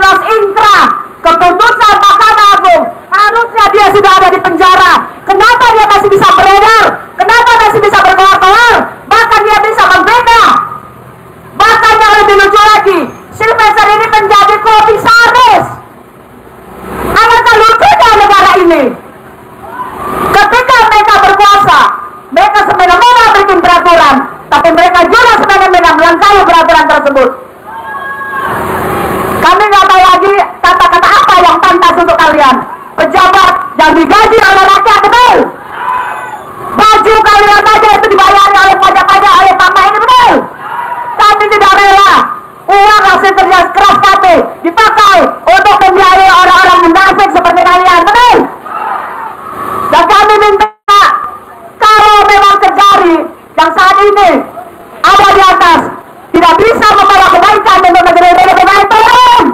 alias inkrah keputusan Mahkamah Agung, harusnya dia sudah ada di penjara. Kenapa dia masih bisa beredar? Kenapa masih bisa berkeluar-keluar? Bahkan dia bisa membeda. Bahkan yang lebih lucu lagi, Sylvester ini menjadi komisaris. Alangkah lucunya negara ini. Ketika mereka berkuasa, mereka semena-mena bikin peraturan, tapi mereka juga semena-mena melangkahi peraturan tersebut. Kami nggak tahu lagi kata-kata apa yang pantas untuk kalian. Pejabat yang digaji oleh rakyat, betul? Baju kalian saja itu dibayari oleh pajak-pajak oleh Bapak ini, betul? Kami tidak rela uang hasil kerja keras kami dipakai untuk membiayai orang-orang munafik seperti kalian, betul? Dan kami minta, kalau memang Kejari yang saat ini ada di atas tidak bisa membawa kebaikan untuk negeri ini lebih baik, tolong.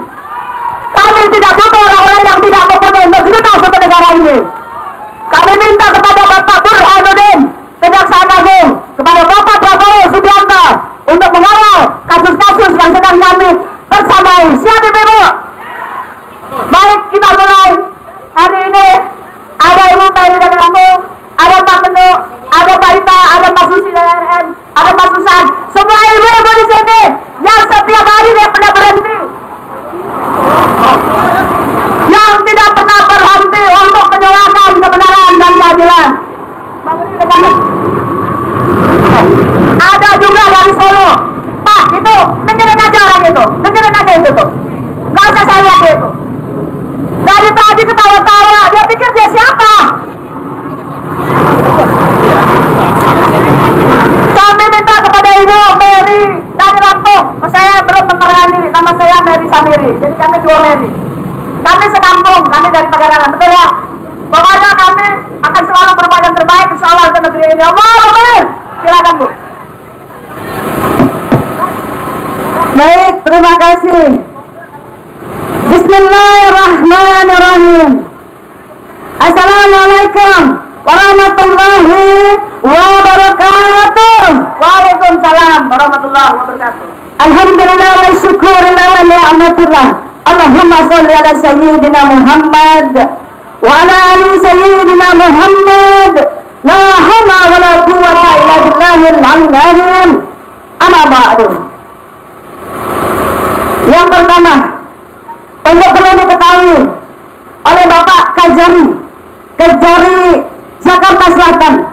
Kami tidak butuh orang-orang yang tidak mempunyai integritas untuk negara ini. Kami minta kepada Bapak Burhanuddin, Kejaksaan Agung, kepada Bapak Prabowo Subianto untuk mengawal kasus-kasus yang sedang kami bersamai. Siap Ibu? Baik, kita mulai. Hari ini ada Ibu Mary dari Lampung, ada Pak Menu, ada Pak Ita, ada Mas Susi dari RN, ada Mas Susan. Semua ibu-ibu di sini yang setiap hari dia pernah berhenti, yang tidak pernah berhenti untuk menyuarakan kebenaran dan keadilan. Ada juga dari Solo. Pak, itu dengerin aja orang itu, dengerin aja itu tuh. Gak usah saya lihat itu. Dari tadi ketawa-tawa, dia pikir dia siapa? Kami minta kepada Ibu Mary dari Lampung. Saya belum mengenal diri, nama saya Mary Samiri. Jadi kami dua Mary. Kami sekampung, kami dari Pagarangan, betul ya? Pokoknya kami akan selalu berbuat yang terbaik insya Allah untuk negeri ini. Allah, silakan Bu. Baik, terima kasih. Bismillahirrahmanirrahim. Assalamualaikum warahmatullahi wabarakatuh. Waalaikumsalam warahmatullahi wabarakatuh. Alhamdulillah wa syukurillah wa ni'matillah. Allahumma sholli ala sayyidina Muhammad wa ala ali sayyidina Muhammad. La hawla wa la quwwata illa billahil azim. Amma ba'du. Yang pertama, untuk perlu diketahui oleh Bapak Kejari Jakarta Selatan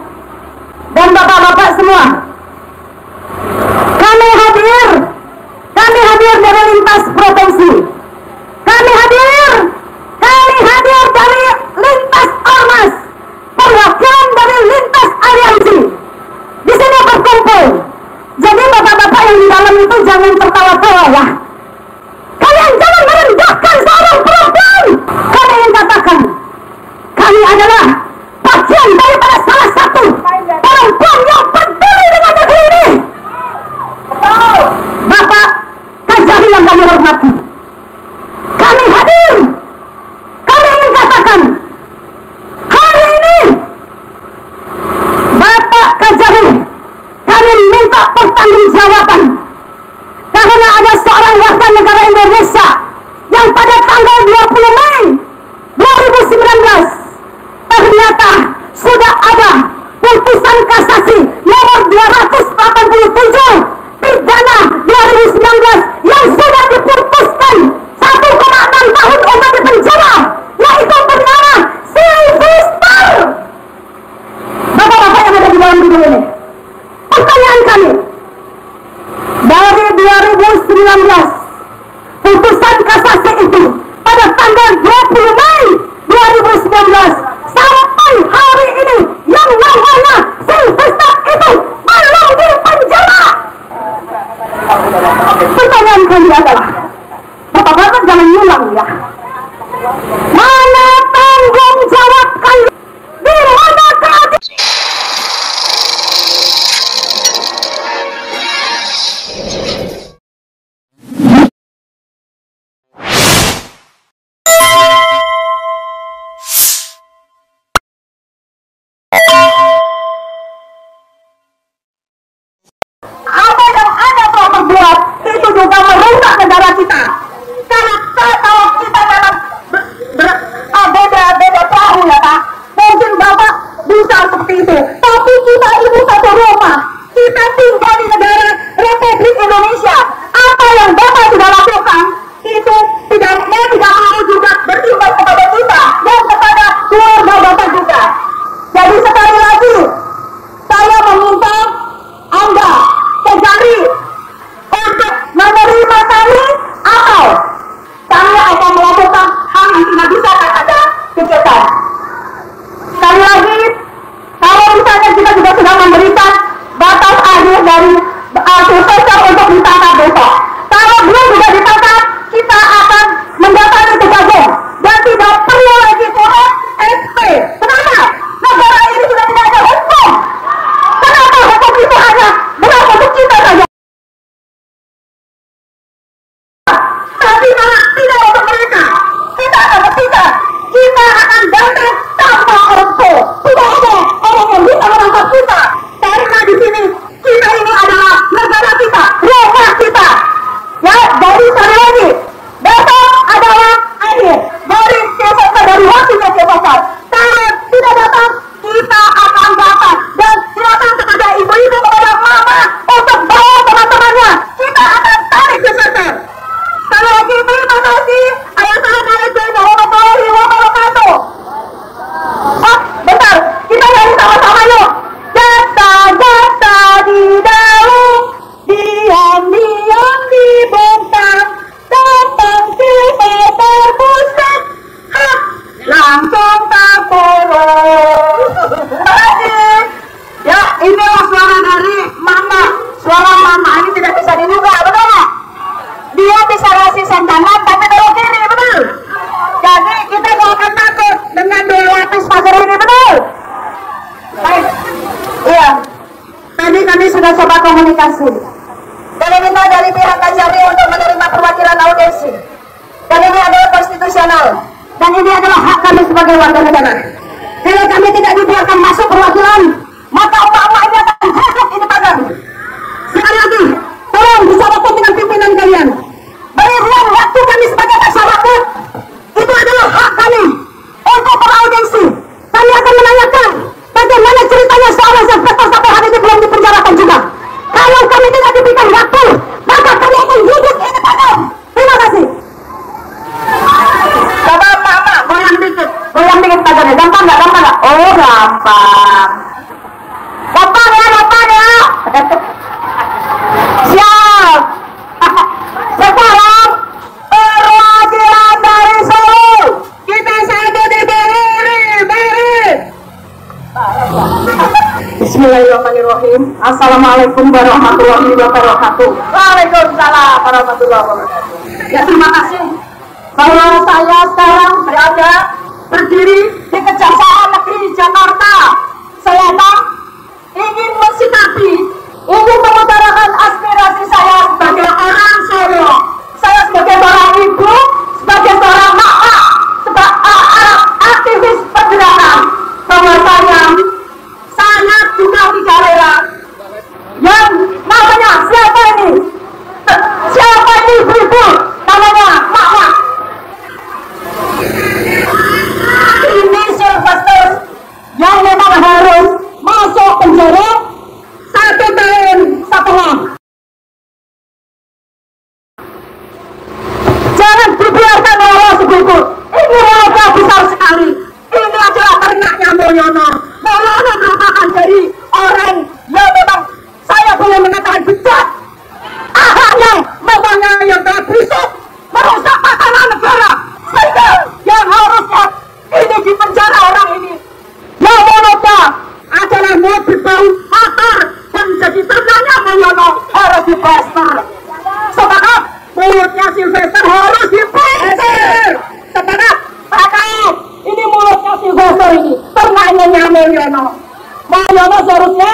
dan bapak-bapak semua, kami hadir dari lintas provinsi, kami hadir dari lintas ormas, perwakilan dari lintas aliansi di sini berkumpul. Jadi bapak-bapak yang di dalam itu jangan tertawa-tawa ya. Kalian jangan merendahkan seorang perempuan. Kami ingin katakan, kami adalah bagian daripada salah satu perempuan yang peduli dengan negeri ini. Bapak Kejari yang kami hormati, kami hadir. Kami ingin katakan, hari ini Bapak Kejari, kami minta pertanggungjawaban karena ada seorang warga negara Indonesia yang pada tanggal 20 Mei 2019 ternyata sudah ada putusan kasasi nomor 287 pidana 2019 yang sudah diputuskan 1,6 tahun untuk dipenjara, yaitu bernama Sylvester. Bapak-bapak yang ada di dalam video ini, pertanyaan kami, dari 2019 putusan kasasi itu pada tanggal 20 Mei 2019 sampai hari ini yang namanya Sylvester itu belum dipenjara. Pertanyaan kami adalah, bapak-bapak jangan nyulang ya, mana tanggung jawab kalian? Di mana keadilan? Apa yang Anda telah perbuat itu juga merusak negara kita. Karena dan ini adalah hak kami sebagai warga negara. Kalau kami tidak dibiarkan masuk perwakilan, maka emak-emak ini akan tutup ini pagar. Sekali lagi, tolong bicarakan dengan pimpinan kalian. Berikan waktu kami sebagai masyarakat, itu adalah hak kami untuk beraudiensi. Kami akan menanyakan bagaimana ceritanya soal asbestos sampai hari ini belum dipenjarakan juga. Kalau kami tidak diberikan waktu, maka kami akan duduk ini pagar. Terima kasih. Coba mama goyang dikit pagarnya, gampang nggak? Oh gampang. Gampang ya. Siap. Sekarang perwakilan dari Solo kita satu diberi. Bismillahirrahmanirrahim. Assalamualaikum warahmatullahi wabarakatuh. Waalaikumsalam warahmatullahi wabarakatuh. Ya, terima kasih bahwa saya sekarang berada berdiri di Kejaksaan Negeri Jakarta Selatan, ingin mensikapi, ingin mengutarakan aspirasi saya sebagai orang Solo, saya sebagai seorang ibu, sebagai seorang mak, sebagai aktivis pergerakan, bahwa saya juga tidak rela yang namanya siapa ini ibu-ibu, namanya mak. Ini Sylvester yang memang harus masuk penjara 1,5 tahun. Jangan dibiarkan lolos ibu-ibu. Ini raga besar sekali. Ini adalah ternaknya Mulyono. Mulyono merupakan dari orang yang memang saya boleh mengatakan bejat. Ahaknya memangnya yang busuk, merusak tatanan negara. Sehingga yang harusnya ini di penjara orang ini, yang mulutnya adalah mulut berbau kotor dan jadi ternaknya Mulyono harus diplaster. Sepakat, mulutnya Sylvester harus diplaster. Sepakat, ini mulutnya Sylvester ini ternaknya Mulyono. Mulyono seharusnya,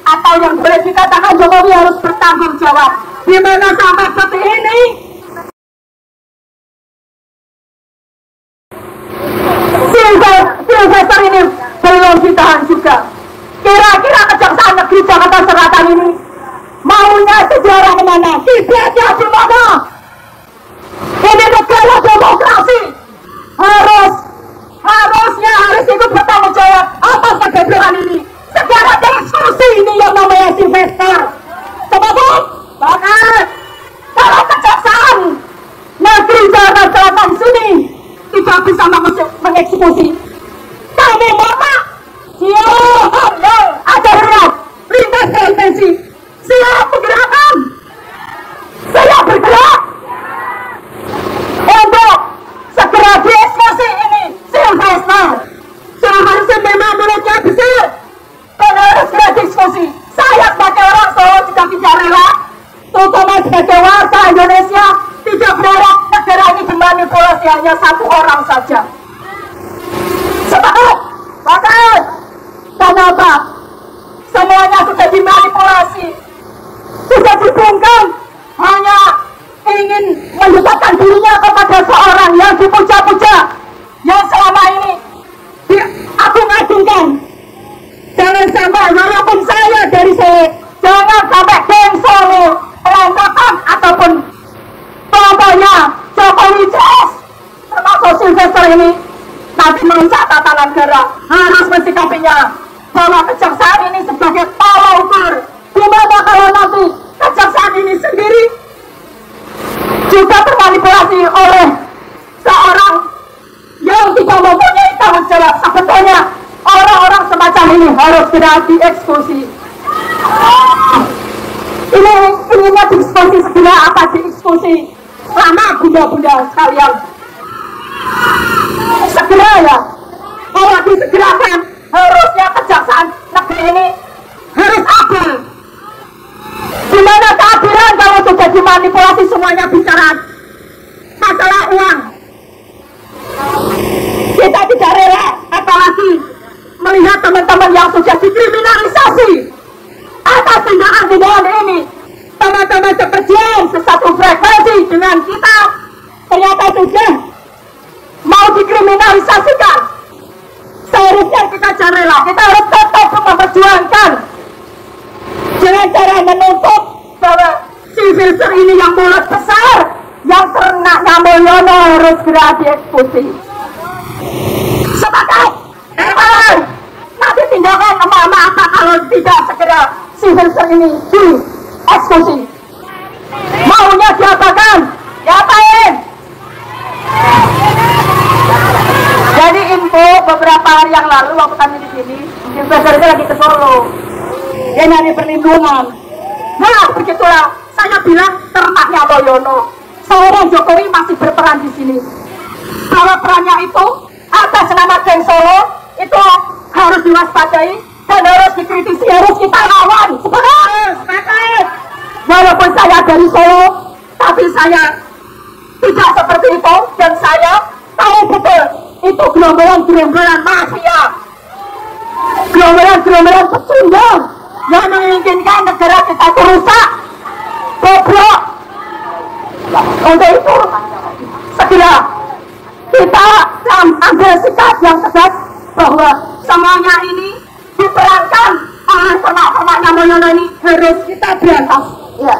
atau yang boleh dikatakan Jokowi harus bertanggung jawab. Di mana sampai seperti ini Sylvester ini belum ditahan juga. Kira-kira Kejaksaan Negeri Jakarta Selatan ini maunya sejarah kemana? Kiblatnya di mana? Ini negara demokrasi. Harus ikut bertanggung jawab atas kegagalan ini. Segera diskusi ini yang namanya Sylvester. Teman-teman, bahkan kalau Kejaksaan Negeri Jakarta Selatan sini tidak bisa mengeksekusi, kami mama siap ada berat lintas konvensi, siap pergerakan, siap bergerak untuk segera diskusi ini. Sylvester memang mulutnya besar dan harus segera diskusi. Saya sebagai orang Solo juga tidak rela, terutama sebagai warga Indonesia, tidak berharap negara ini dimanipulasi hanya satu orang saja. Sepakat? Kenapa? Semuanya sudah dimanipulasi, sudah dibungkam, hanya ingin mendekatkan dirinya kepada seorang yang dipuja-puja, yang selama ini diagung-agungkan. Jangan sampai, walaupun saya dari Solo, jangan sampai geng Solo, kelompokan ataupun kelompoknya Jokowi CS, termasuk Sylvester ini, nanti merusak tatanan negara. Harus mensikapinya bahwa Kejaksaan ini sebagai tolak ukur. Gimana kalau nanti Kejaksaan ini sendiri juga termanipulasi oleh seorang yang tidak mempunyai tanggung jawab? Sebetulnya orang-orang semacam ini harus segera dieksekusi. Ini inginnya dieksekusi segera, apa dieksekusi lama bunda-bunda sekalian? Segera ya. Kalau disegerakan, harusnya Kejaksaan Negeri ini harus adil. Dimana keadilan kalau sudah dimanipulasi semuanya bicara masalah uang? Kita tidak rela, apalagi melihat teman-teman yang sudah dikriminalisasi atas tindakan-tindakan ini. Teman-teman seperjuangan sesatu frekuensi dengan kita ternyata sudah mau dikriminalisasi dikriminalisasikan. Seharusnya kita rela, kita harus tetap memperjuangkan dengan cara menuntut bahwa si filter ini yang mulut besar, yang ternaknya Mulyono harus segera dieksekusi. Sepakat? Nanti tindakan emak-emak apa kalau tidak segera si filter ini dieksekusi? Maunya diapakan? Diapain? Jadi info beberapa hari yang lalu waktu kami di sini, investor itu lagi ke Solo. Dia nyari perlindungan. Nah, begitulah saya bilang ternaknya Mulyono. Seorang Jokowi masih berperan di sini. Bahwa perannya itu atas nama geng Solo itu harus diwaspadai dan harus dikritisi, harus kita lawan. Sepakat. Walaupun saya dari Solo, tapi saya tidak seperti itu dan saya tahu betul itu gerombolan mafia, gerombolan pecundang yang menginginkan negara kita itu rusak, bobrok. Untuk itu segera kita ambil sikap yang tegas bahwa semuanya ini diperankan oleh ternak-ternaknya Mulyono ini harus kita berantas. Ya.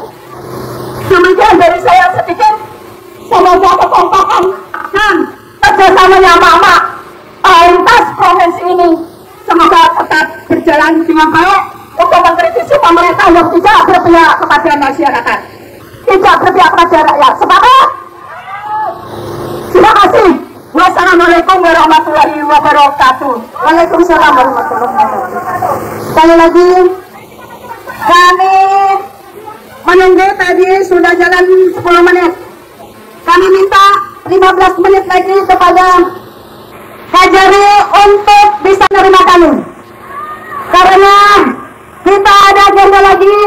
Demikian dari saya sedikit. Semoga kekompakan dan kerjasamanya emak-emak lintas provinsi ini semoga tetap berjalan dengan baik untuk mengkritisi pemerintah yang tidak berpihak kepada masyarakat, tidak berpihak kepada rakyat. Sepakat? Terima kasih. Wassalamualaikum warahmatullahi wabarakatuh. Waalaikumsalam warahmatullahi wabarakatuh. Sekali lagi kami menunggu, tadi sudah jalan 10 menit. Kami minta 15 menit lagi kepada Kajari untuk bisa menerima kami. Karena kita ada agenda lagi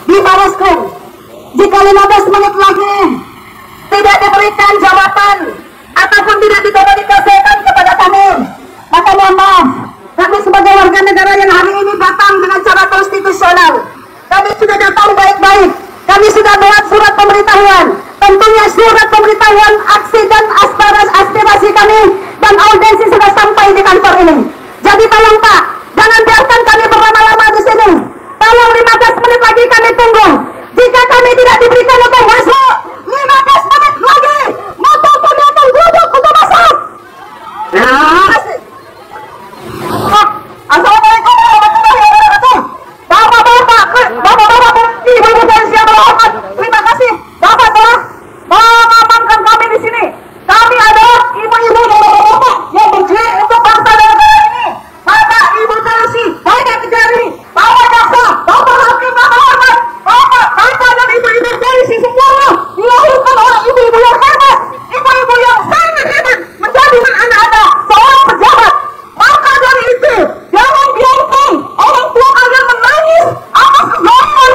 di Bariskom. Jika 15 menit lagi tidak diberikan jawaban ataupun tidak dikomunikasikan kepada kami, maka mohon maaf, kami sebagai warga negara yang hari ini datang dengan cara konstitusional, kami sudah datang baik-baik, kami sudah buat surat pemberitahuan, tentunya surat pemberitahuan aksi dan aspirasi kami dan audiensi sudah sampai di kantor ini. Jadi tolong Pak, jangan biarkan kami berlama-lama di sini. Tolong 15 menit lagi kami tunggu. Jika kami tidak diberikan untuk masuk 15 menit lagi, maka kami akan duduk untuk masuk. Assalamualaikum warahmatullahi wabarakatuh. Bapak-bapak, ibu-ibu dan siapa hormat, terima kasih. Bapak telah mengamankan kami di sini. Kami adalah ibu-ibu dan bapak-bapak yang berjuang untuk bangsa dan negara ini. Bapak, Ibu polisi, Bapak Kejari, Bapak Jaksa, Bapak Hakim, Bapak Hormat, Bapak dan ibu-ibu polisi semuanya dilahirkan oleh ibu-ibu yang hebat, ibu-ibu yang sangat hebat menjadikan anak-anak seorang pejabat. Maka dari itu, jangan biarkan orang tua kalian menangis atas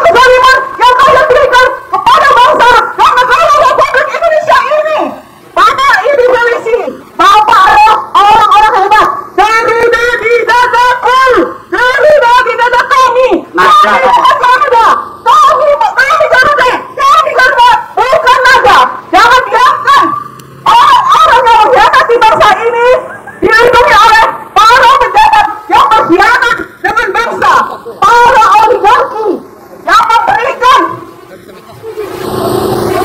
kezaliman yang kalian berikan kepada bangsa dan negara Republik Indonesia ini. Bapak, Ibu polisi, Bapak adalah orang-orang hebat dari dadaku, dari dada kami. Kami bukan Garuda, kami Garuda, kami Garuda, bukan naga. Jangan biarkan orang-orang yang mengkhianati bangsa ini dilindungi oleh para pejabat yang berkhianat dengan bangsa, para oligarki yang memberikan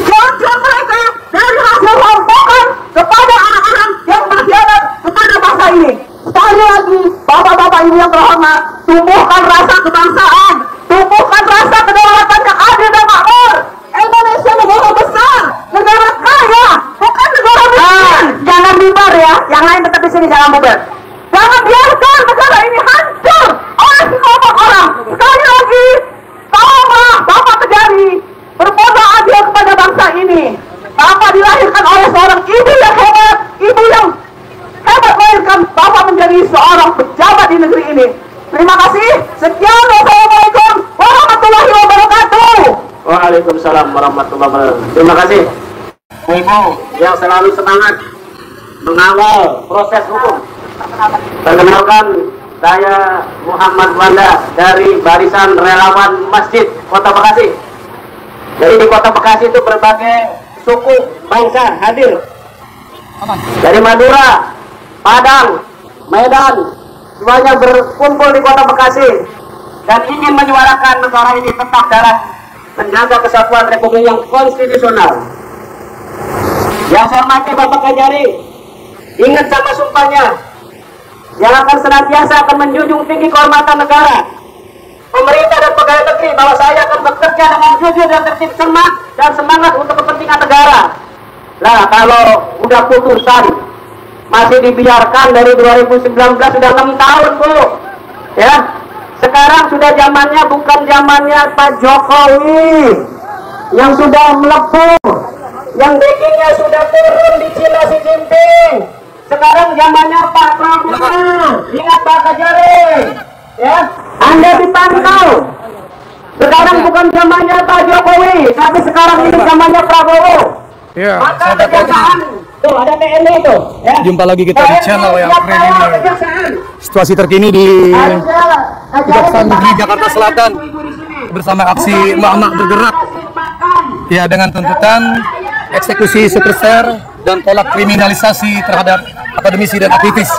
janjian mereka dari hasil rampokan kepada orang-orang yang berkhianat kepada bangsa ini. Sekali lagi, bapak-bapak ibu yang terhormat, tumbuhkan rasa kebangsaan, tumbuhkan rasa kedaulatan yang adil dan makmur. Indonesia negara besar, negara kaya, bukan negara miskin. Jangan bubar ya, yang lain tetap di sini, jangan bubar. Jangan biarkan negara ini hancur oleh sekelompok orang. Sekali lagi, tolonglah Bapak Kejari berbuat adil kepada bangsa ini. Bapak dilahirkan oleh seorang ibu yang hebat, ibu yang hebat melahirkan Bapak menjadi seorang pejabat di negeri ini. Terima kasih. Sekian. Wassalamualaikum warahmatullahi wabarakatuh. Waalaikumsalam warahmatullahi wabarakatuh. Terima kasih Ibu yang selalu semangat mengawal proses hukum. Perkenalkan, saya Muhammad Wanda dari Barisan Relawan Masjid Kota Bekasi. Jadi di Kota Bekasi itu berbagai suku bangsa hadir. dari Madura, Padang, Medan, semuanya berkumpul di Kota Bekasi dan ingin menyuarakan negara ini tetap dalam menjaga kesatuan Republik yang konstitusional. Yang saya hormati Bapak Kajari, ingat sama sumpahnya yang akan senantiasa akan menjunjung tinggi kehormatan negara, pemerintah dan pegawai negeri, bahwa saya akan bekerja dengan jujur dan tertib dan semangat untuk kepentingan negara. Nah, kalau udah putusan masih dibiarkan dari 2019 sudah 6 tahun, Bu. Ya. Sekarang sudah zamannya bukan zamannya Pak Jokowi yang sudah melepuh, yang rankingnya sudah turun di Cina Xi Jinping. Sekarang zamannya Pak Prabowo. Ingat Pak Kajari, ya, Anda dipantau. Sekarang bukan zamannya Pak Jokowi, tapi sekarang ini zamannya Prabowo. Ya, maka kejaksaan, tuh ada TNI tuh. Ya. Jumpa lagi kita di channel yang keren ini. Situasi terkini di Kejaksaan Negeri Jakarta Selatan bersama aksi emak-emak bergerak. Ya, dengan tuntutan eksekusi superser dan tolak kriminalisasi terhadap akademisi dan aktivis.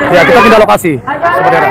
Ya, kita pindah lokasi, saudara.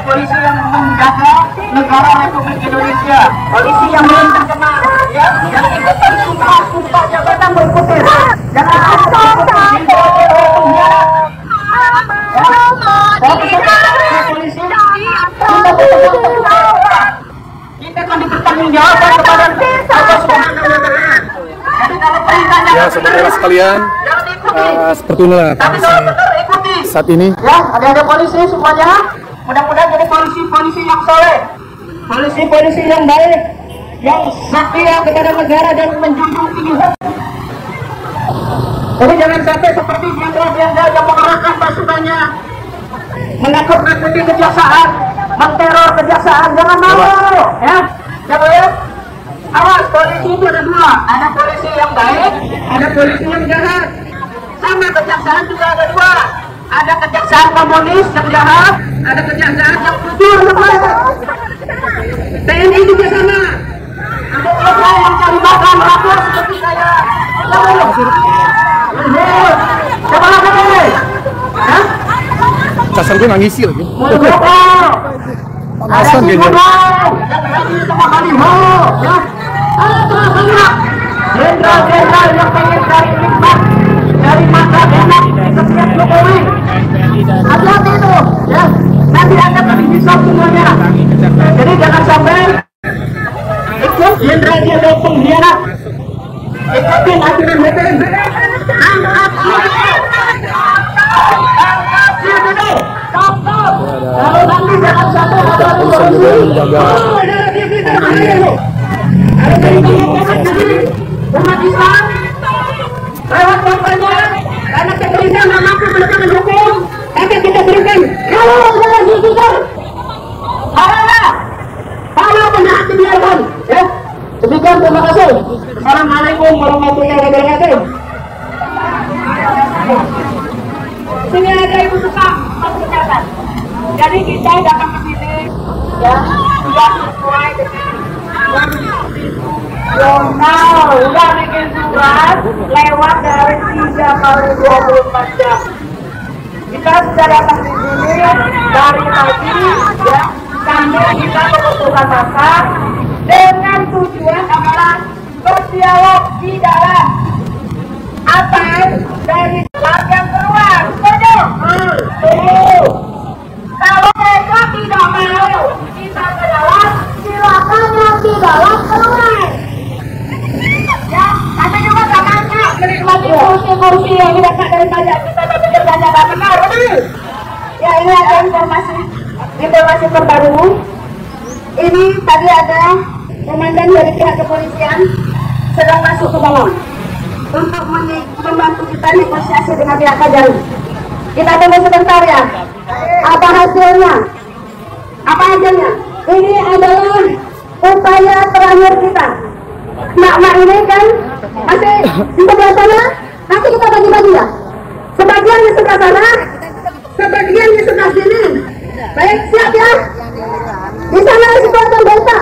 Polisi yang menjaga negara Republik Indonesia, polisi yang belum terkena, ya, yang ikutan sumpah jabatan berkutir, yang kita akan dipertanggungjawabkan kepada Allah Subhanahu wa Ta'ala. Ya, saudara sekalian, seperti inilah saat ini. Ya, ada polisi semuanya. Mudah-mudahan jadi polisi yang soleh, polisi yang baik, yang setia kepada negara dan menjunjung tinggi hukum. Jadi jangan sampai seperti jenderal-jenderal yang mengerahkan pasukannya, menakut-nakuti kejaksaan, menteror kejaksaan. Jangan mau, ya, jangan ya. Awas, polisi itu ada dua, ada polisi yang baik, ada polisi yang jahat. Sama kejaksaan juga ada dua. Ada kejaksaan komunis yang jahat, ada kejaksaan yang jujur. TNI juga sama. Ada orang yang cari makan rakyat seperti saya. Siapa lagi ini? Casar gue nangisi lagi. Ada si Muda yang lagi sama baliho. Ada banyak jenderal-jenderal yang pengen cari nikmat, dari makan enak setiap Jokowi. Hati-hati itu, ya. Nanti akan dihisap semuanya. Jadi jangan sampai ikut jenderal-jenderal pengkhianat. Ikutin aturan hukum. Angkat dia dulu. Stop. Kalau nanti jangan sampai ada polisi. Umat Islam lewat kampanye karena pemerintah nggak mampu menegakkan hukum, tapi kita berikan kalau lagi Jadi kita datang ke sini ya sudah sesuai dengan jurnal, udah bikin surat lewat dari 3 kali 24 jam. Kita sudah datang di sini dari pagi ya sambil kita kebutuhan makan dengan tujuan adalah berdialog di dalam apa dari warga keluar. Setuju? Kalau mereka tidak mau kita ke dalam, silakan yang di dalam keluar. Ya, kami juga gak mangga menikmati kursi-kursi yang didapat dari pajak kita dan kerjanya gak benar, betul? Ya, ini ada informasi terbaru. Ini tadi ada komandan dari pihak kepolisian sedang masuk ke dalam untuk membantu kita negosiasi dengan pihak Kajari. Kita tunggu sebentar ya. Apa hasilnya? Apa hasilnya? Ini adalah upaya terakhir kita. Mak-mak ini kan masih di sebelah sana. Nanti kita bagi-bagi ya. Sebagian di sebelah sana, sebagian di sebelah sini. Baik, siap ya. Di sana situasi delta.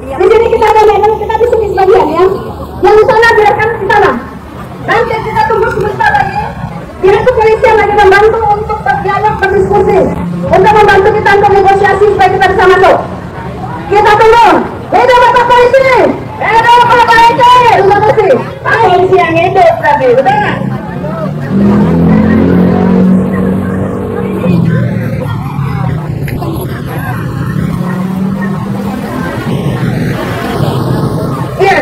Di sini kita ada memang kita di sini sebagian ya. Yang di sana biarkan di sana. Nanti kita tunggu sebentar lagi. Pihak kepolisian lagi membantu untuk berdialog, berdiskusi, untuk membantu kita untuk negosiasi supaya kita bisa masuk. Kita tunggu. Hidup Bapak Polisi. Hidup Bapak Polisi. Terima kasih. Pak Polisi yang hidup tadi, betul nggak? Iya,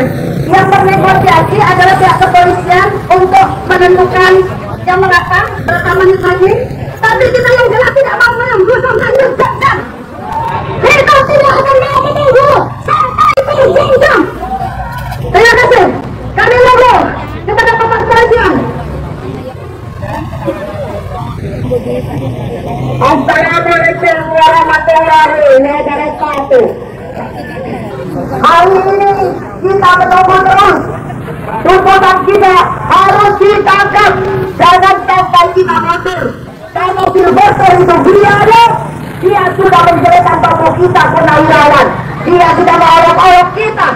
yang bernegosiasi adalah pihak kepolisian untuk menentukan yang mengatakan berapa menit lagi. Tapi kita yang jelas tidak mau menunggu sampai jam. Kita tidak akan mau menunggu sampai berjam-jam. Terima kasih. Kami mohon kepada Bapak Kepolisian. Assalamualaikum warahmatullahi wabarakatuh. Hari ini kita menunggu terus. Tuntutan kita harus ditangkap. Jangan sampai kita mundur. Karena Silvester itu dia sudah menjelekan tokoh kita Purnawirawan. Dia sudah mengolok-olok kita.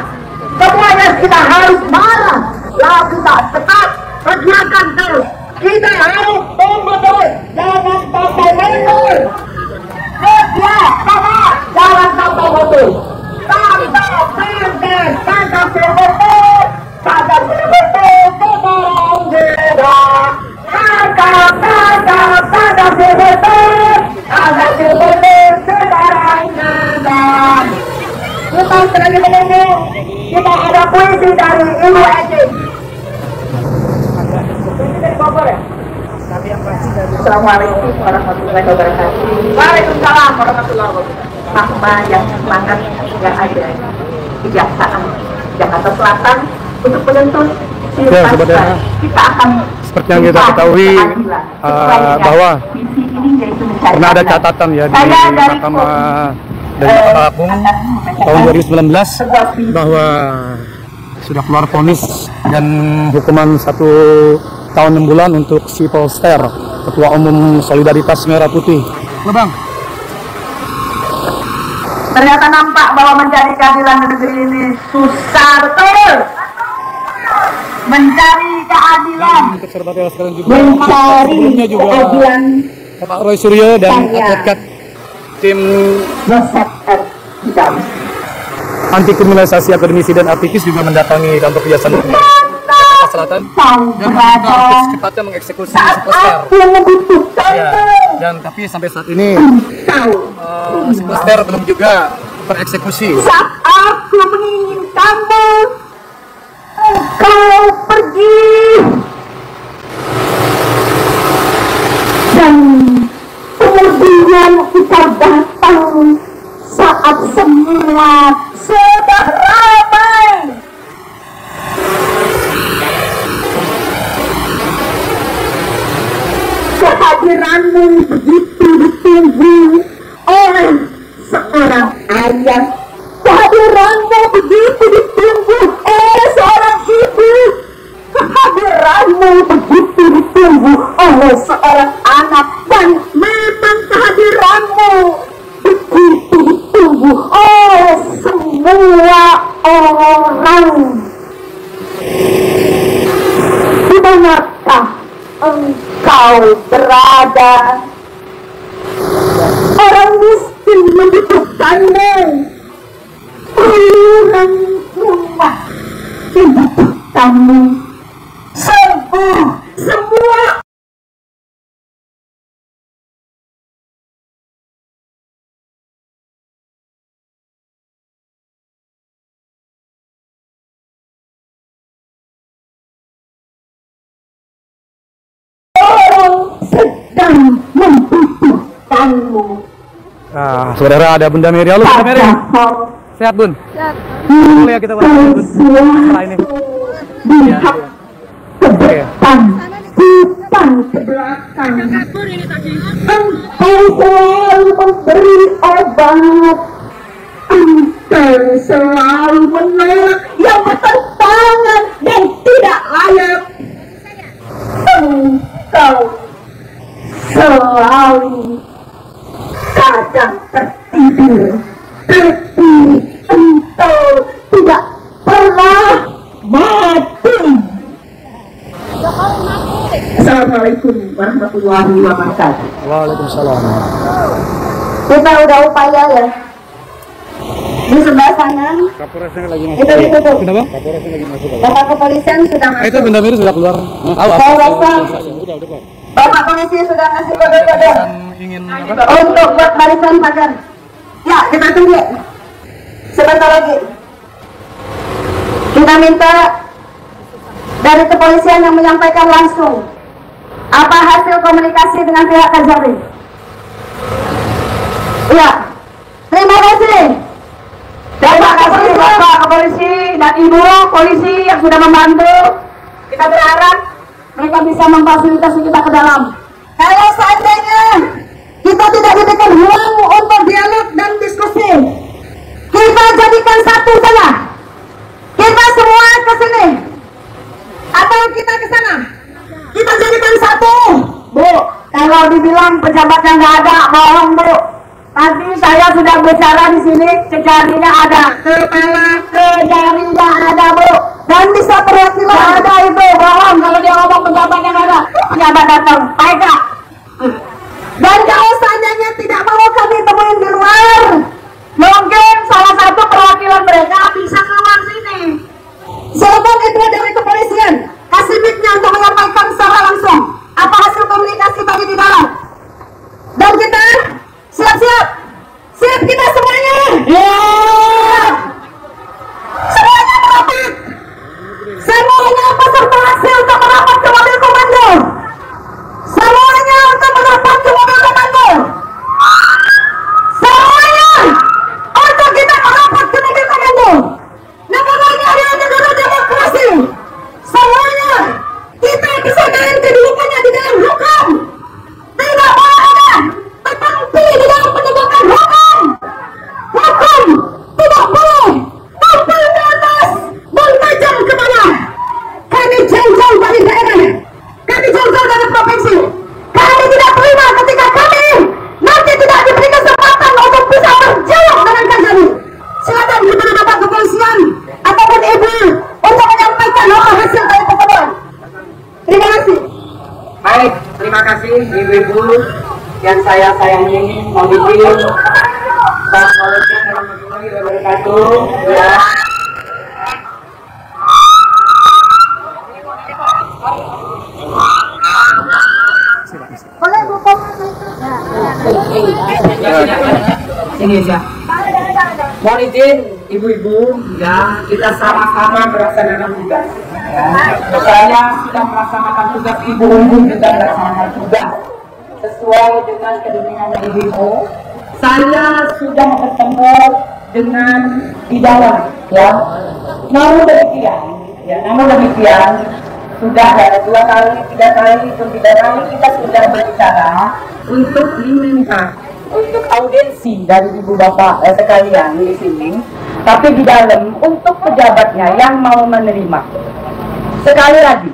Semuanya kita harus marah. Lalu kita tetap kerjakan terus. Kita harus tunggu terus. Jangan sampai mundur. Ya, sama. Jangan sampai mundur. Tangkap Silvester. Tangkap Silvester. Sekarang juga. Tangkap Silvester. Tangkap Silvester. Sekarang juga. Kita sedang menunggu. Kita ada puisi dari Ibu Eci. Assalamualaikum warahmatullahi wabarakatuh. Waalaikumsalam warahmatullahi wabarakatuh. Hamba yang semangat yang ada kejaksaan Jakarta Selatan untuk menuntut Silvester. Kita akan seperti yang kita ketahui bahwa pernah ada catatan ya di Mahkamah dari Mahkamah Agung tahun 2019 bahwa sudah keluar vonis dan hukuman 1 tahun 6 bulan untuk si Polster, Ketua Umum Solidaritas Merah Putih. Bang. Ternyata nampak bahwa mencari keadilan di negeri ini susah betul. Mencari keadilan, mencari keadilan. Pak Roy Suryo dan advokat tim anti kriminalisasi akademisi dan aktivis juga mendatangi kantor kejaksaan Selatan dan secepatnya mengeksekusi Silvester. Ya, dan tapi sampai saat ini Silvester belum juga tereksekusi. Saat aku menginginkanmu, kau pergi dan kemudian kita datang saat semua sudah ramai. Kehadiranmu begitu ditunggu oleh seorang ayah. Kehadiranmu begitu ditunggu oleh seorang ibu. Kehadiranmu begitu ditunggu oleh seorang anak. Dan memang kehadiranmu engkau berada. Orang miskin membutuhkanmu, orang rumah membutuhkanmu, semua sedang membutuhkanmu. Nah, saudara, ada Bunda Mary. Halo Bunda Mary. Sehat Bun? Sehat. Boleh ya kita berangkat Bun? Setelah ini. Lihat ke depan, bukan ke belakang. Engkau selalu memberi obat. Engkau selalu menolak yang bertentangan dan tidak layak. Engkau selalu kadang tertidur, tapi engkau tidak pernah mati. Assalamualaikum warahmatullahi wabarakatuh. Waalaikumsalam. Kita udah upaya ya. Di sebelah sana Kapolresnya lagi masuk. itu ditutup. Kenapa? Kapolresnya lagi masuk. Bapak kepolisian sudah Itu masuk. Bunda Mary sudah keluar. Bapak polisi sudah ngasih kode-kode Ingin apa? untuk buat barisan pagar. Ya, kita tunggu. Sebentar lagi. Kita minta dari kepolisian yang menyampaikan langsung apa hasil komunikasi dengan pihak Kajari. Iya. Terima kasih. Terima kasih Bapak kepolisi dan Ibu polisi yang sudah membantu. Kita berharap mereka bisa memfasilitasi kita ke dalam. Kalau seandainya kita tidak diberikan ruang untuk dialog dan diskusi, kita jadikan satu saja. Kita semua ke sini atau kita ke sana. Kita jadikan satu. Bu, kalau dibilang pejabatnya nggak ada, bohong Bu. Tadi saya sudah bicara di sini, kejarinya ada, kepala kejarinya ada Bu, dan bisa perwakilan ada itu, bohong kalau dia ngomong pejabat yang ada, pejabat datang, baiklah. Dan kalau seandainya tidak mau kami temuin di luar, mungkin salah satu perwakilan mereka bisa keluar sini. Silakan itu dari kepolisian, kasih mic-nya untuk menyampaikan secara langsung apa hasil komunikasi tadi di dalam. Dan kita siap-siap, siap kita semuanya. Semuanya merapat. Semuanya peserta hasil untuk merapat ke mobil komando. Semuanya untuk merapat ke mobil komando. Semuanya untuk kita merapat ke mobil komando. Negara ini adalah negara demokrasi. Semuanya kita bisa main kedudukannya di dalam hukum. Tidak boleh ada tertentu di dalam penegakan hukum. Hukum tidak boleh tampil ke atas dan tajam ke bawah. Kami jauh-jauh dari daerah, kami jauh-jauh dari provinsi. Kami tidak terima ketika kami nanti tidak diberi kesempatan untuk bisa berdialog dengan kami. Silakan kepada Bapak kepolisian ataupun Ibu untuk menyampaikan apa hasil dari pertemuan. Terima kasih. Baik, terima kasih ibu-ibu yang saya sayangi, mohon izin. Assalamualaikum warahmatullahi wabarakatuh. Ya. Boleh buka Ini ya. Mohon izin ibu-ibu, ya kita sama-sama melaksanakan tugas. Ya. Saya sudah melaksanakan tugas ibu-ibu juga melaksanakan tugas sesuai dengan kedengarannya ibu-ibu. Saya sudah bertemu dengan di dalam, ya. Namun demikian, sudah ya 2 kali, 3 kali, 3 kali kita sudah berbicara untuk diminta untuk audiensi dari ibu bapak sekalian di sini, tapi di dalam untuk pejabatnya yang mau menerima. Sekali lagi,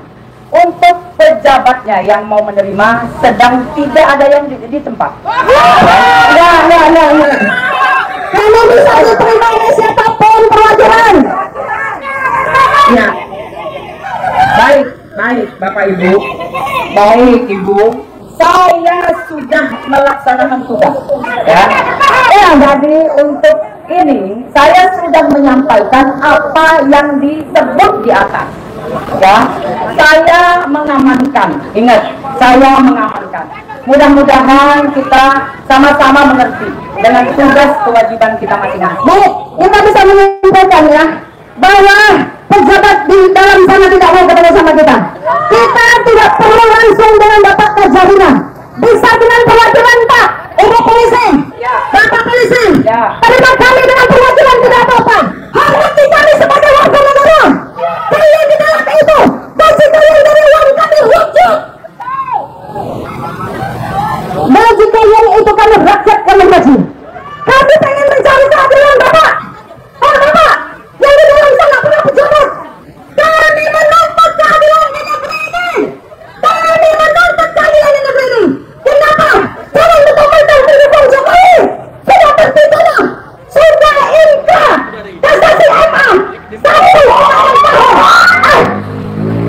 untuk pejabatnya yang mau menerima sedang tidak ada yang di tempat. Ya. Kamu bisa diterima oleh siapapun perwakilan. Ya. Baik, Bapak Ibu. Baik Ibu. saya sudah melaksanakan tugas. Ya, jadi untuk ini saya sudah menyampaikan apa yang disebut di atas. Ya, saya mengamankan. Ingat, saya mengamankan. Mudah-mudahan kita sama-sama mengerti dengan tugas kewajiban kita masing-masing. Baik, kita bisa menyampaikan ya bahwa pejabat di dalam sana tidak mau ketemu sama kita. Kita tidak perlu langsung dengan Bapak Kajarina, bisa dengan perwakilan Pak Ibu Polisi, Bapak Polisi. Terima kami dengan perwakilan tidak apa-apa. Hormati kami sebagai warga negara. Kalian di dalam itu, bagi kalian dari uang kami wujud. Bagi kalian itu kami rakyat kami gaji. Kami pengen mencari keadilan Bapak. Bapak yang di dalam sana punya pejabat. Kami menuntut keadilan di negeri ini. Kami menuntut keadilan di negeri ini. Kenapa? Jangan betul-betul mendukung Jokowi. Sudah terpidana, sudah inkrah, kasasi MA, 1 orang tahun.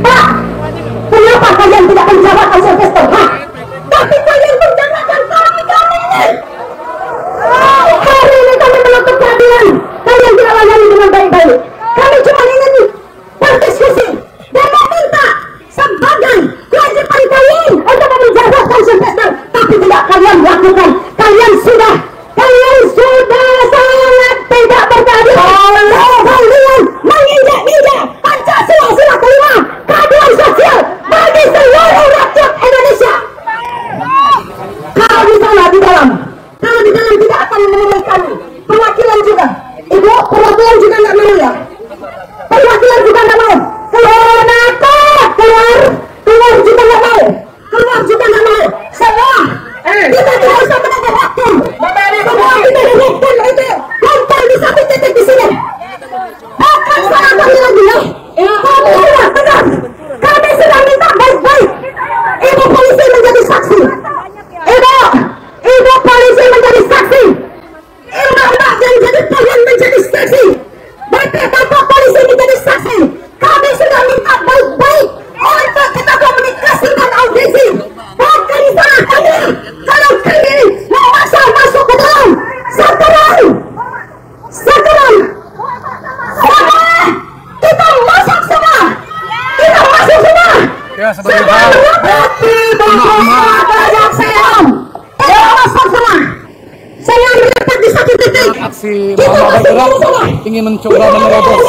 Pak, kenapa kalian tidak menjawab investor? Tapi kalian menjadikan kami ini. Hari ini kami menuntut keadilan. Kalian tidak layani dengan baik-baik. Kami cuma ingin berdiskusi dan meminta sebagai kewajiban kalian untuk menjawabkan investor, tapi tidak kalian lakukan. Kalian sudah sangat tidak berkeadilan. Kalian menginjak-injak Pancasila sila kelima, keadilan sosial bagi seluruh rakyat Indonesia. Kalau di sana di dalam tidak akan menemui kami. Perwakilan juga, Ibu, perwakilan juga nggak mau ya. Perwakilan juga nggak mau. Keluar juga nggak mau. Keluar juga nggak mau. Semua kita tidak usah menunggu waktu. Semua kita direktur itu kumpul di satu titik di sini. Akan saya kami lagi ya. Kami sudah tegas. Kami sudah minta baik-baik. Ibu polisi menjadi saksi. Ibu polisi menjadi saksi. Mbak dan jadi kalian menjadi saksi. Bapak polisi menjadi saksi. Kami sudah minta baik-baik untuk kita komunikasi dan audisi. Bahkan di sana kalau kami mau masuk ke dalam sekarang kita masuk semua. Ya, sebagai hal saya mendapat di satu titik. aksi Mama Bergerak ingin mencoba menerobos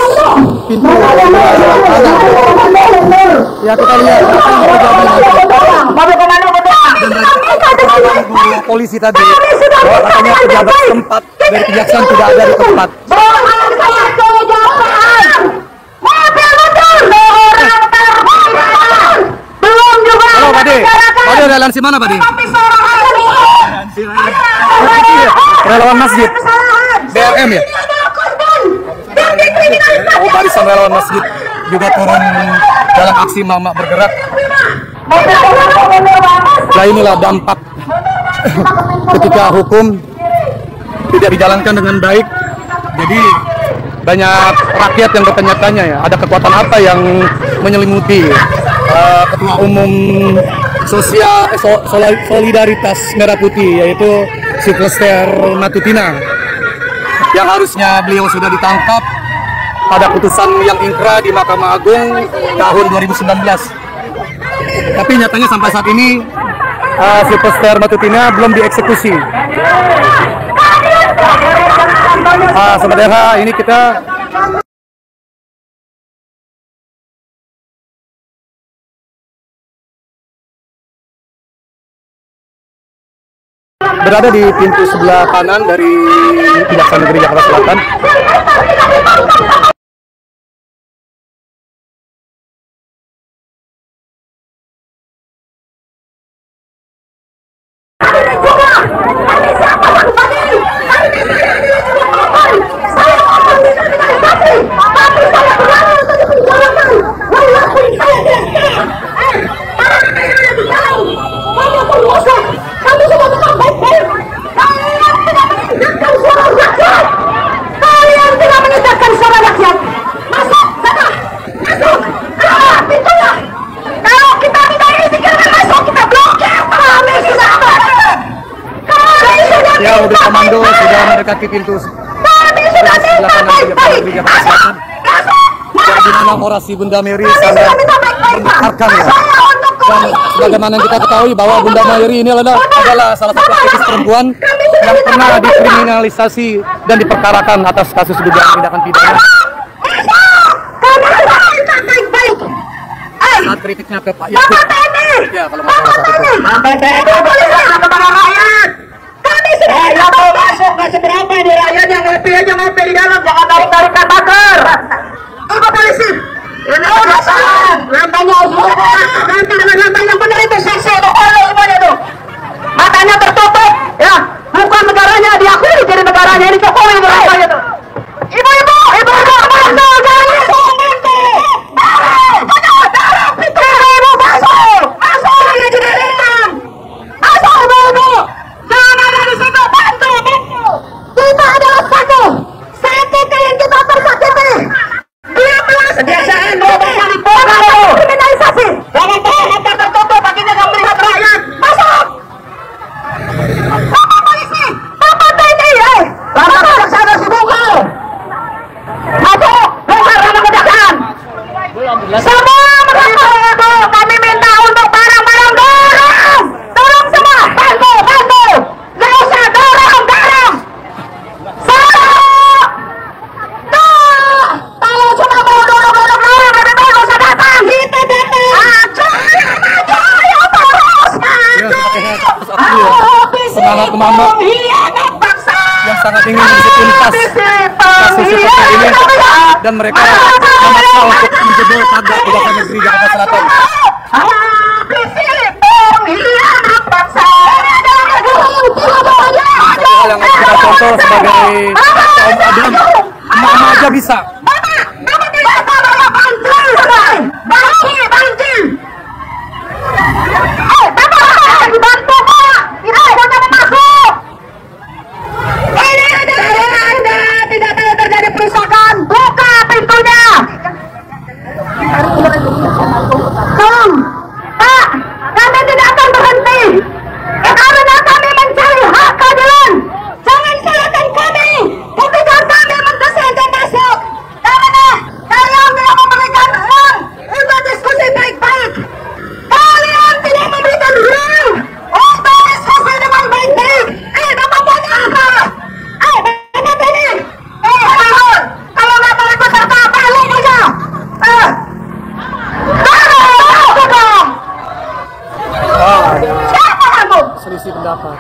pintu tanah. Ya, kita lihat polisi tadi bahwa katanya pejabat setempat dari kejaksaan tidak ada di tempat. Halo Pade, aliansi mana Pade? Relawan masjid, BRM ya? Oh, barisan relawan masjid juga turun dalam aksi Mama Bergerak. Nah, inilah dampak ketika hukum tidak dijalankan dengan baik. Jadi banyak rakyat yang bertanya-tanya ya, ada kekuatan apa yang menyelimuti Ketua Umum Solidaritas Merah Putih, yaitu Sylvester Matutina, yang harusnya beliau sudah ditangkap pada putusan yang inkrah di Mahkamah Agung tahun 2019. Tapi nyatanya sampai saat ini Sylvester Matutina belum dieksekusi. Sebenarnya ini kita berada di pintu sebelah kanan dari Kejaksaan Negeri Jakarta Selatan. Kalian tidak menegakkan suara rakyat. mendekati pintu Kami sudah minta baik-baik. di Jakarta Selatan. Dan di mana orasi Bunda Mary sangat mendekarkan ya. Dan sebagaimana yang kita ketahui bahwa Bunda Mary ini adalah salah satu aktivis perempuan yang pernah dikriminalisasi dan diperkarakan atas kasus dugaan tindakan pidana. Saat kritiknya ke Pak Yakub. Ya, kalau nggak salah saat itu. Sampai kepada rakyat. Kami sudah Yang mau masuk nggak seberapa ini rakyat yang ngopi di dalam, jangan tarik-tarikan pagar. Ibu polisi. Ini kebiasaan. Lambangnya lambang yang benar itu saksi itu oleh semuanya itu. Matanya tertutup, ya. Bukan negaranya diakui jadi negaranya, ini Jokowi itu lambangnya itu. Ibu-ibu, semangat mama yang sangat ingin dituntas kasus seperti ini, dan mereka memaksa untuk menjebol pagar Kejaksaan Negeri Jakarta Selatan. Hal yang harus kita contoh sebagai kaum adam, mama aja bisa. Selisih pendapat.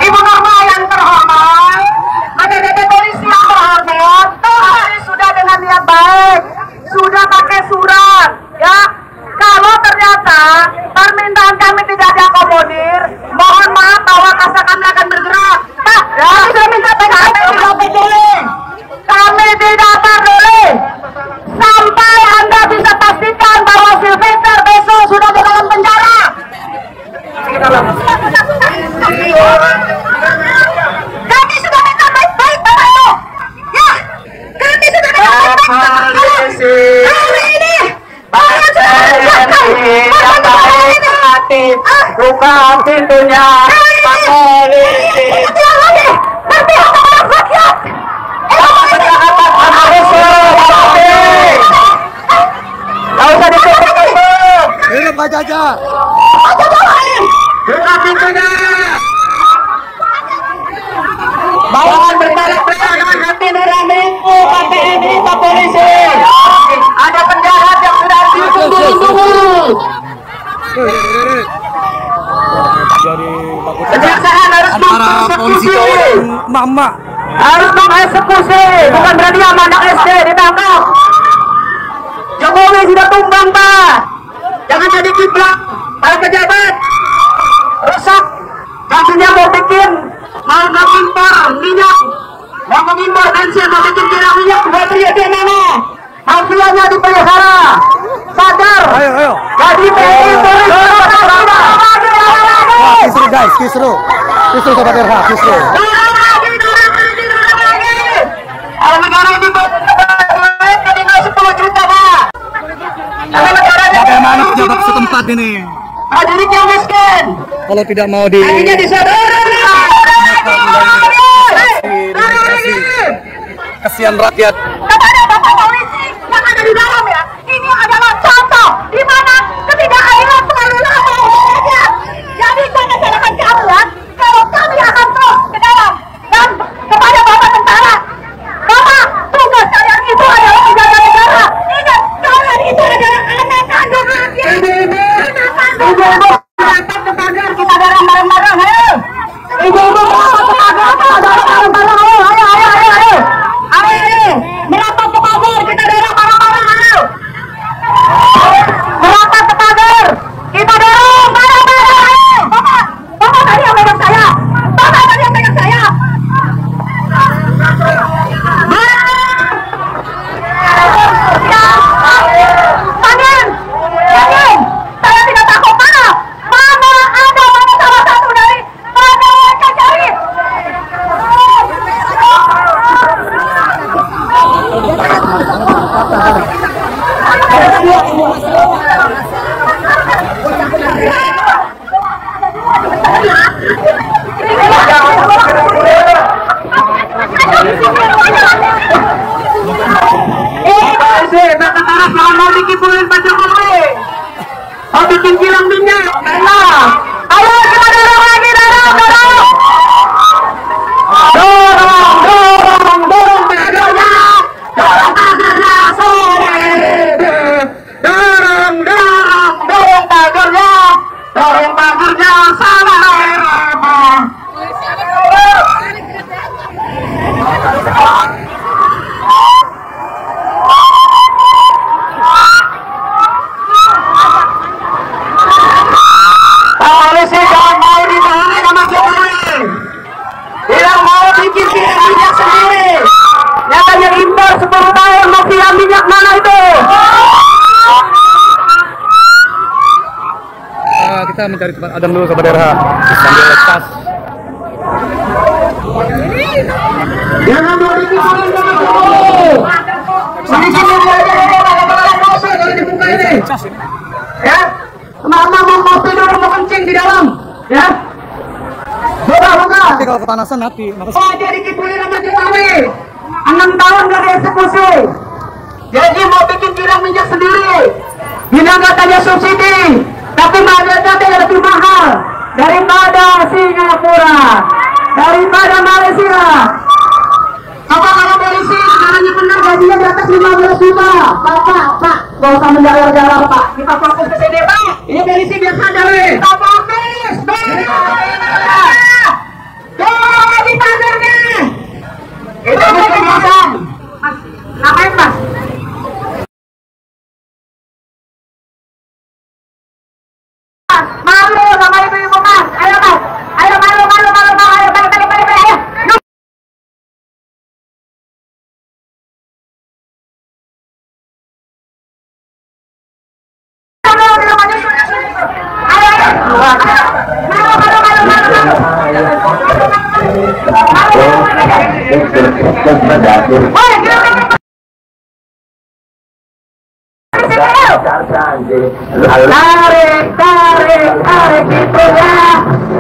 Ibu Norma yang terhormat, adik-adik polisi yang terhormat, kami sudah dengan niat baik, sudah pakai surat, ya. Kalau ternyata permintaan kami tidak diakomodir, mohon maaf bahwa kasa kami akan bergerak. Ya, sudah minta PKP tidak peduli. Kami tidak peduli sampai Anda bisa pastikan bahwa Sylvester besok sudah di dalam penjara. Kami sudah minta baik-baik Bapak Ibu. Ya, kami sudah minta baik-baik. Hari ini buka pintunya, Pak Polisi. Pak polisi. Ada penjahat yang sudah dihukum dulu. Kejaksaan harus antara polisi dan mama harus mengeksekusi, bukan berarti anak SD ditangkap. Jokowi sudah tumbang, Pak. Jangan jadi kiblat para pejabat. Rusak. Janjinya mau bikin, mau mengimpor minyak, mau mengimpor bensin, mau bikin kilang minyak buat dia mana? Mafianya dipelihara. Sadar. ayo Jadi TNI Polri kisru guys, kisru Sobat RH, kisru. Kalau negara ini minimal 10 juta, Pak. Bagaimana pejabat setempat ini Prajurit yang miskin. kalau tidak mau di Akhirnya disadari. kasihan rakyat? Kepada Bapak Polisi yang ada di dalam ya, ini adalah contoh di mana ketidakadilan selalu lama rakyat. Jadi jangan salahkan kami ya, kalau kami akan terus ke dalam. Dan kepada Bapak Tentara, Bapak, tugas kalian itu adalah menjaga negara. Ingat, kalian itu adalah anak kandung rakyat. Anak kandung rakyat. Merapat ke pagar, kita dorong bareng-bareng, ayo. Ibu-ibu merapat ke pagar, kita dorong bareng-bareng, ayo, ayo, ayo, ayo, ayo. Ayo, merapat ke pagar, kita dorong bareng-bareng, ayo. Merapat ke pagar, kita dorong bareng-bareng, ayo. Bapak tadi yang pegang saya. Bapak tadi yang pegang saya. Yakin, yakin, saya tidak takut. Mana salah satu dari mereka cari. Mau dikibulin Pak Jokowi, mau bikin kilang minyak, Ayo kita dorong lagi, dorong pagarnya, dorong pagarnya sana. Polisi jangan mau ditahan sama Jokowi. Tidak mau bikin kilang minyak sendiri. Nyatanya impor 10 tahun mau kilang minyak mana itu? Kita mencari tempat adem dulu Sobat RH sambil lepas. Jangan mau dikibulin sama Jokowi. Di sini dia ada dosa kalau dibuka ini. Ya, mama mau tidur mau kencing di dalam. Ya, buka. Nanti kalau kepanasan mati. Oh, dia dikibulin sama Jokowi. 6 tahun gak dieksekusi. Jadi mau bikin kilang minyak sendiri. Bilang katanya subsidi, tapi harganya lebih mahal daripada Singapura, daripada Malaysia. Apa kalau polisi sekarangnya benar gajinya di atas 15 juta? Pak, gak usah menjalar-jalar, Pak. Kita fokus ke sini, Pak. Ini polisi biasa aja, weh. Kita fokus. Jangan di pagarnya. Itu kebiasaan. Mas, ngapain, Mas? malu sama ibu-ibu Mas. Ayo Mas, ayo malu, ayo balik, ayo.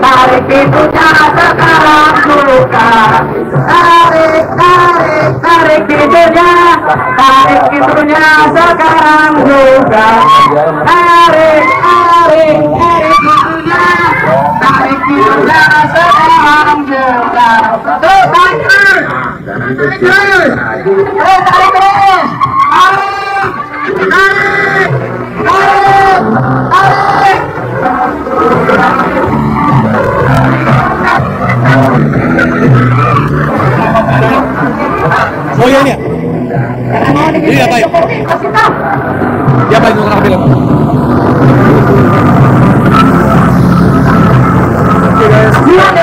Tarik itunya sekarang buka. Tarik itunya sekarang buka. Tarik itunya sekarang buka. Terus tarik terus. Iya, baik. Ya, baik, mau bilang. Oke, guys.